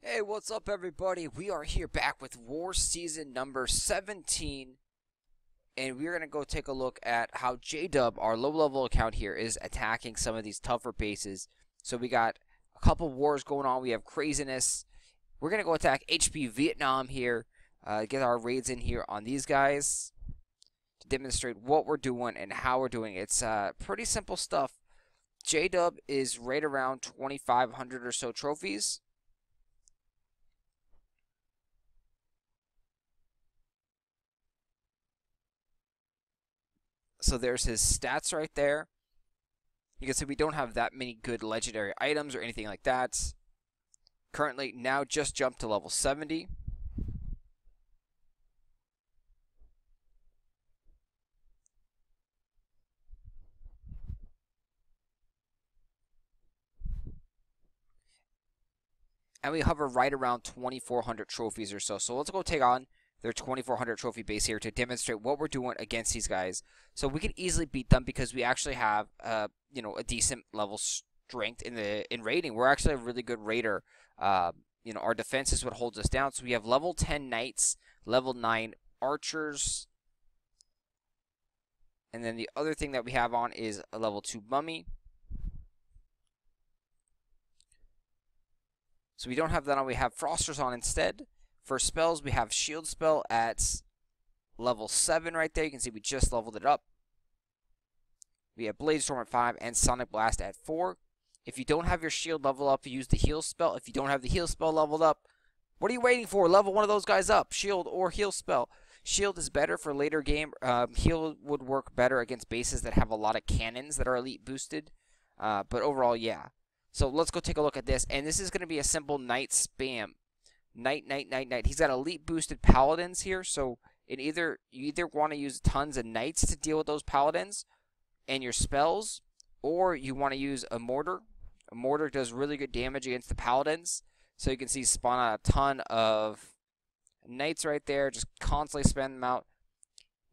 Hey, what's up everybody? We are here back with War Season number 17, and we're going to go take a look at how J-Dub, our low-level account here, is attacking some of these tougher bases. So we got a couple wars going on. We have craziness. We're going to go attack HP-VietNam here, get our raids in here on these guys to demonstrate what we're doing and how we're doing it. It's pretty simple stuff. J-Dub is right around 2,500 or so trophies. So there's his stats right there. You can see we don't have that many good legendary items or anything like that. Currently, now just jumped to level 70. And we hover right around 2,400 trophies or so. So let's go take on their 2,400 trophy base here to demonstrate what we're doing against these guys. So we can easily beat them because we actually have, a decent level strength in raiding. We're actually a really good raider. Our defense is what holds us down. So we have level 10 knights, level 9 archers, and then the other thing that we have on is a level 2 mummy. So we don't have that on. We have frosters on instead. For spells, we have shield spell at level 7 right there. You can see we just leveled it up. We have Bladestorm at 5 and Sonic Blast at 4. If you don't have your shield level up, you use the heal spell. If you don't have the heal spell leveled up, what are you waiting for? Level one of those guys up. Shield or heal spell. Shield is better for later game. Heal would work better against bases that have a lot of cannons that are elite boosted. But overall, yeah. So let's go take a look at this. And this is going to be a simple knight spam. Knight. He's got elite boosted paladins here. So you either want to use tons of knights to deal with those paladins and your spells, or you want to use a mortar. A mortar does really good damage against the paladins. So you can see spawn out a ton of knights right there. Just constantly spam them out.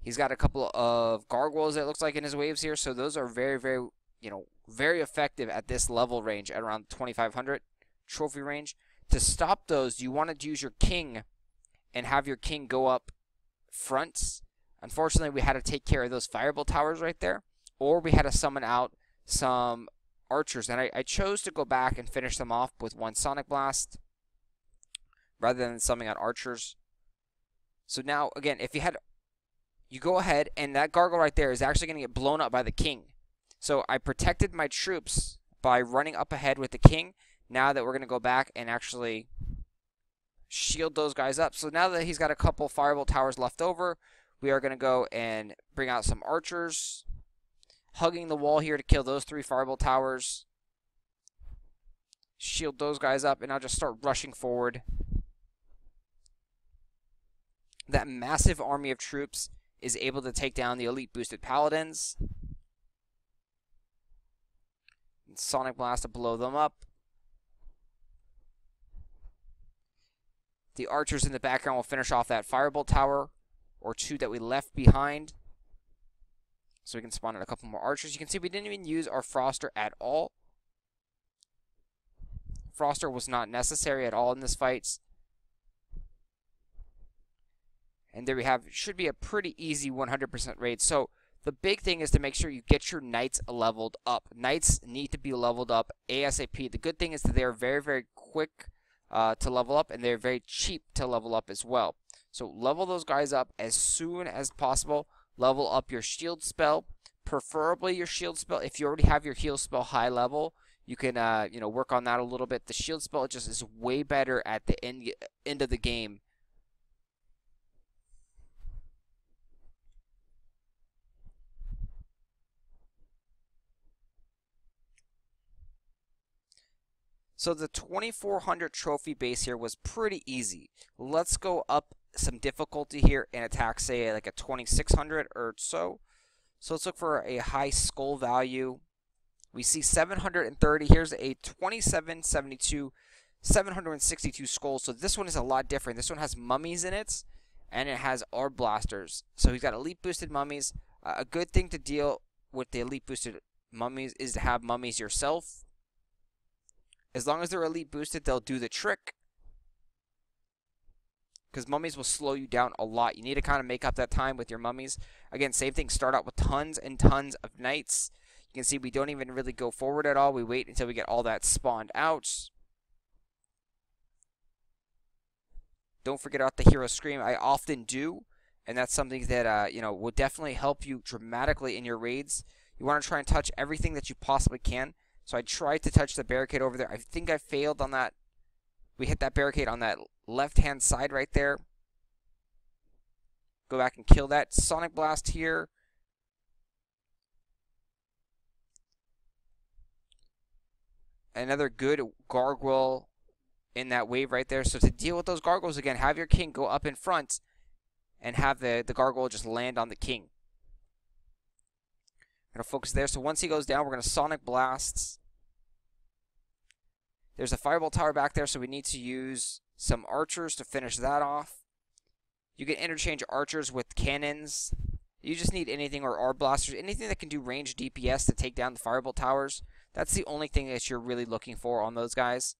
He's got a couple of gargoyles, it looks like, in his waves here. So those are very, very, very effective at this level range at around 2,500 trophy range. To stop those, you want to use your king and have your king go up front. Unfortunately, we had to take care of those fireball towers right there, or we had to summon out some archers. And I chose to go back and finish them off with one Sonic Blast rather than summoning out archers. So now, again, you go ahead, and that gargoyle right there is actually going to get blown up by the king. So I protected my troops by running up ahead with the king. Now that we're going to go back and actually shield those guys up. So now that he's got a couple fireball towers left over, we are going to go and bring out some archers, hugging the wall here to kill those 3 fireball towers. Shield those guys up, and I'll just start rushing forward. That massive army of troops is able to take down the elite boosted paladins. And Sonic Blast to blow them up. The archers in the background will finish off that fireball tower or 2 that we left behind. So we can spawn in a couple more archers. You can see we didn't even use our Froster at all. Froster was not necessary at all in this fight. And there we have, should be a pretty easy 100% raid. So the big thing is to make sure you get your knights leveled up. Knights need to be leveled up ASAP. The good thing is that they're very, very quick to level up, and they're very cheap to level up as well. So level those guys up as soon as possible. Level up your shield spell, preferably your shield spell. If you already have your heal spell high level, you can work on that a little bit. The shield spell just is way better at the end of the game. So the 2,400 trophy base here was pretty easy. Let's go up some difficulty here and attack, say, like a 2,600 or so. So let's look for a high skull value. We see 730. Here's a 2772, 762 skulls. So this one is a lot different. This one has mummies in it, and it has Arblasters. So he's got elite boosted mummies. A good thing to deal with the elite boosted mummies is to have mummies yourself. As long as they're elite boosted, they'll do the trick. because mummies will slow you down a lot. You need to kind of make up that time with your mummies. Again, same thing, start out with tons and tons of knights. You can see we don't even really go forward at all. We wait until we get all that spawned out. Don't forget about the hero scream. I often do, and that's something that will definitely help you dramatically in your raids. You want to try and touch everything that you possibly can. So I tried to touch the barricade over there. I think I failed on that. We hit that barricade on that left-hand side right there. Go back and kill that. Sonic Blast here. Another good Gargoyle in that wave right there. So to deal with those Gargoyles again, have your king go up in front and have the Gargoyle just land on the king. Gonna focus there. So once he goes down, we're gonna Sonic Blast. There's a Fireball Tower back there, so we need to use some archers to finish that off. You can interchange archers with cannons. You just need anything, or Arblasters, anything that can do range DPS to take down the Fireball Towers. That's the only thing that you're really looking for on those guys.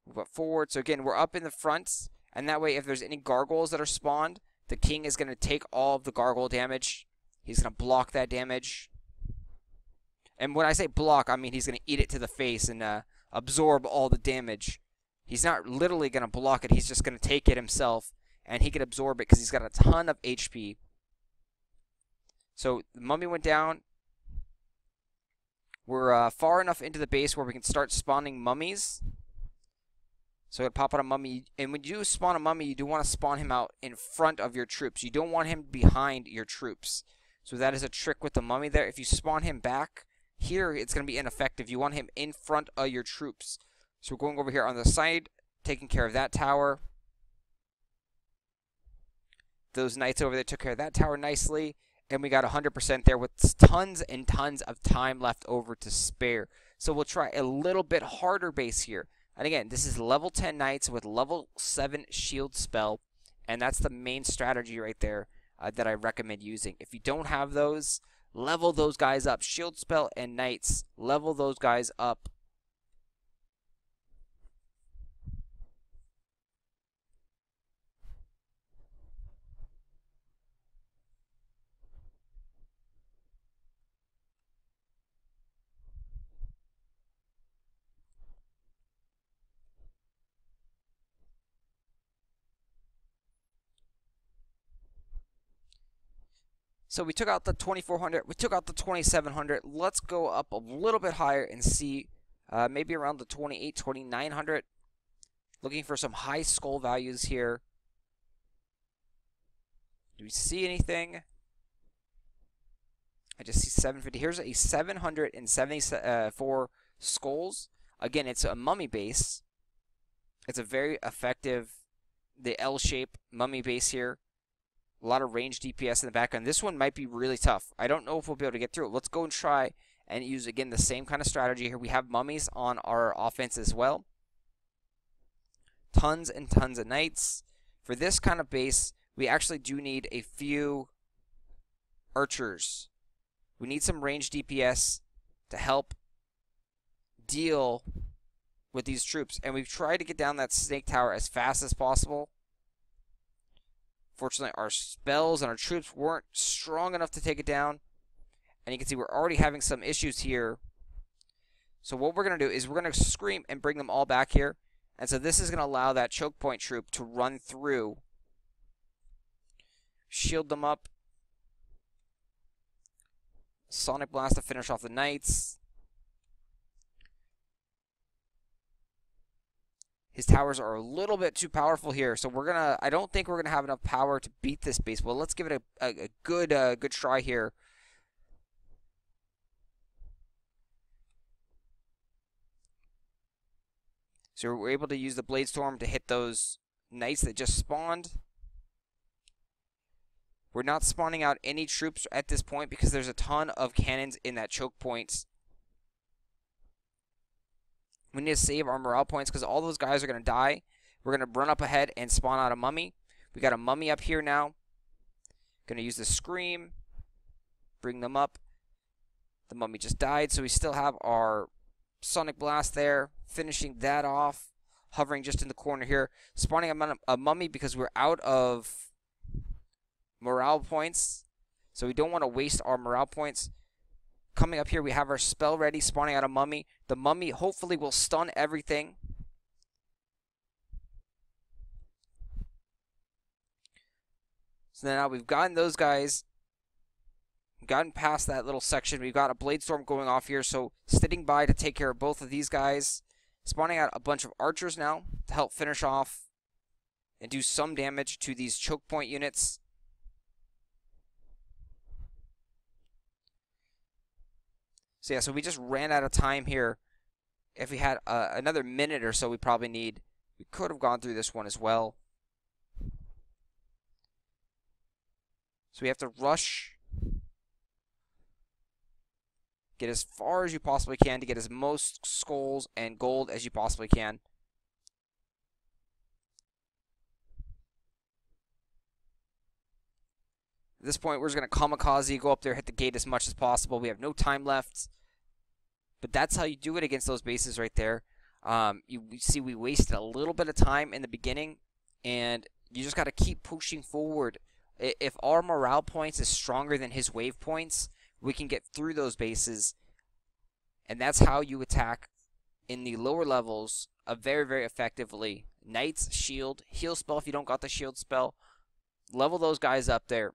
Move up forward. So again, we're up in the front, and that way if there's any Gargoyles that are spawned, the king is going to take all of the Gargoyle damage. He's going to block that damage. And when I say block, I mean he's going to eat it to the face and absorb all the damage. He's not literally going to block it. He's just going to take it himself, and he can absorb it because he's got a ton of HP. So the mummy went down. We're far enough into the base where we can start spawning mummies. So it'll pop out a mummy. And when you do spawn a mummy, you do want to spawn him out in front of your troops. You don't want him behind your troops. So that is a trick with the mummy there. If you spawn him back here, it's going to be ineffective. You want him in front of your troops. So we're going over here on the side, taking care of that tower. Those knights over there took care of that tower nicely. And we got 100% there with tons and tons of time left over to spare. So we'll try a little bit harder base here. And again, this is level 10 knights with level 7 shield spell. And that's the main strategy right there that I recommend using. If you don't have those, level those guys up. Shield spell and knights, level those guys up. So we took out the 2400, we took out the 2700. Let's go up a little bit higher and see maybe around the 2900. Looking for some high skull values here. Do we see anything? I just see 750. Here's a 774 skulls. Again, it's a mummy base. It's a very effective, the L-shape mummy base here. A lot of range DPS in the background. This one might be really tough. I don't know if we'll be able to get through it. Let's go and try and use, again, the same kind of strategy here. We have mummies on our offense as well. Tons and tons of knights. For this kind of base, we actually do need a few archers. We need some range DPS to help deal with these troops. And we've tried to get down that snake tower as fast as possible. Fortunately, our spells and our troops weren't strong enough to take it down. And you can see we're already having some issues here. So what we're going to do is we're going to scream and bring them all back here. And so this is going to allow that choke point troop to run through. Shield them up. Sonic Blast to finish off the knights. His towers are a little bit too powerful here, so I don't think we're gonna have enough power to beat this base. Well, let's give it a good try here. So we're able to use the Bladestorm to hit those knights that just spawned. We're not spawning out any troops at this point because there's a ton of cannons in that choke point. We need to save our morale points because all those guys are going to die. We're going to run up ahead and spawn out a mummy. We got a mummy up here now. Going to use the scream. Bring them up. The mummy just died, so we still have our Sonic Blast there. Finishing that off. hovering just in the corner here, spawning a mummy because we're out of morale points, so we don't want to waste our morale points. Coming up here, we have our spell ready, spawning out a mummy. The mummy hopefully will stun everything. So now we've gotten those guys, gotten past that little section. We've got a Bladestorm going off here, so sitting by to take care of both of these guys. Spawning out a bunch of archers now to help finish off and do some damage to these choke point units. So yeah, so we just ran out of time here. If we had another minute or so, we could have gone through this one as well. So we have to rush, get as far as you possibly can to get as most skulls and gold as you possibly can. At this point, we're just going to kamikaze, go up there, hit the gate as much as possible. We have no time left. But that's how you do it against those bases right there. You see we wasted a little bit of time in the beginning, and you just got to keep pushing forward. If our morale points is stronger than his wave points, we can get through those bases, and that's how you attack in the lower levels very, very effectively. Knight's shield, heal spell if you don't got the shield spell. Level those guys up there.